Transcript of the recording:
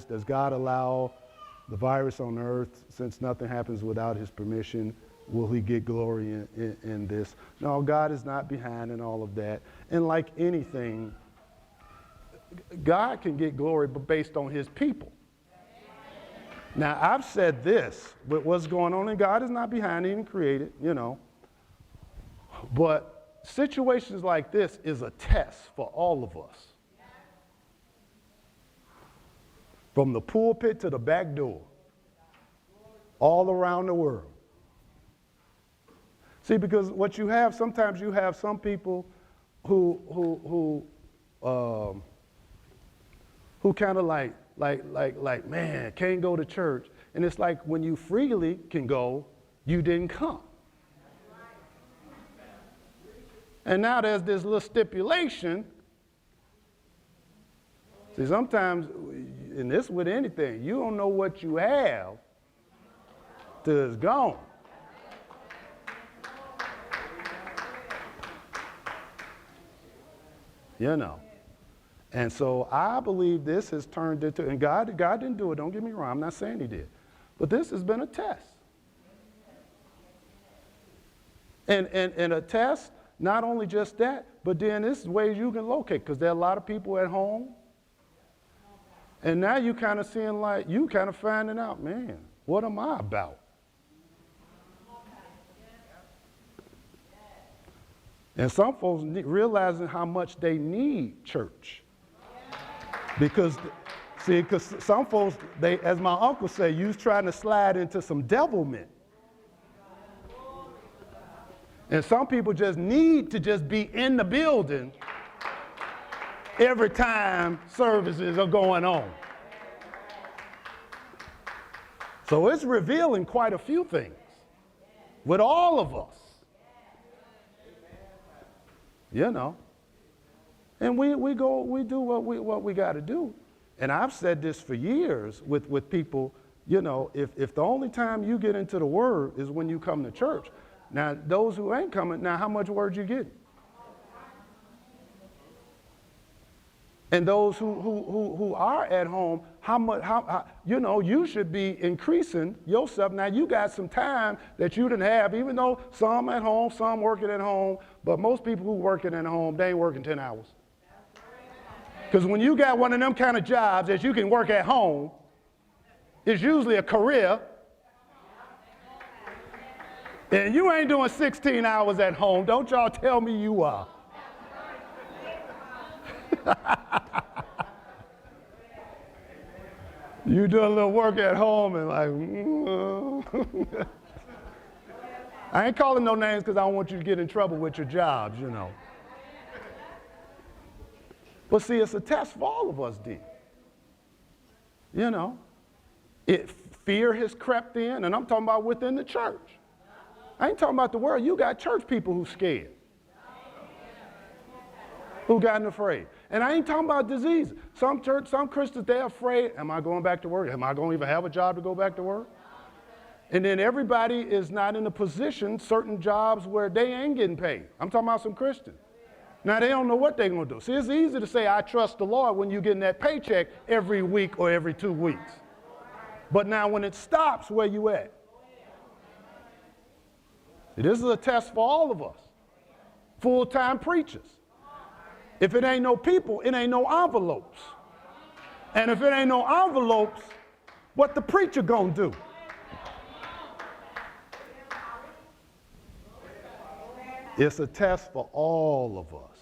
Does God allow the virus on earth since nothing happens without his permission? Will he get glory in this? No, God is not behind in all of that. And like anything, God can get glory, but based on his people. Now, I've said this, with what's going on, and God is not behind, he didn't create it, But situations like this is a test for all of us. From the pulpit to the back door, all around the world. See, because what you have, sometimes you have some people who kind of like, man, can't go to church. And it's like when you freely can go, you didn't come. And now there's this little stipulation. See, sometimes, and this with anything, you don't know what you have till it's gone. And so I believe this has turned into, and God didn't do it, don't get me wrong, I'm not saying he did. But this has been a test. And a test, not only just that, but then this is ways you can locate, because there are a lot of people at home. And now you kind of seeing like, you kind of finding out, man, what am I about? And some folks realizing how much they need church. Because some folks, they, as my uncle said, you was trying to slide into some devilment. And some people just need to just be in the building every time services are going on. So it's revealing quite a few things with all of us. And we do what we got to do. And I've said this for years with people, if the only time you get into the word is when you come to church. Now, those who ain't coming, now how much word you getting? And those who are at home, you should be increasing yourself. Now, you got some time that you didn't have, even though some at home, some working at home, but most people who working at home, they ain't working 10 hours. Because when you got one of them kind of jobs that you can work at home, it's usually a career, and you ain't doing 16 hours at home. Don't y'all tell me you are. You do a little work at home and like, I ain't calling no names because I don't want you to get in trouble with your jobs, But see, it's a test for all of us then. Fear has crept in, and I'm talking about within the church. I ain't talking about the world. You got church people who's scared, who gotten afraid. And I ain't talking about disease. Some Christians, they're afraid, am I going back to work? Am I going to even have a job to go back to work? And then everybody is not in a position, certain jobs where they ain't getting paid. I'm talking about some Christians. Now, they don't know what they're going to do. See, it's easy to say, I trust the Lord when you're getting that paycheck every week or every 2 weeks. But now when it stops, where you at? This is a test for all of us, full-time preachers. If it ain't no people, it ain't no envelopes. And if it ain't no envelopes, what the preacher gonna do? It's a test for all of us.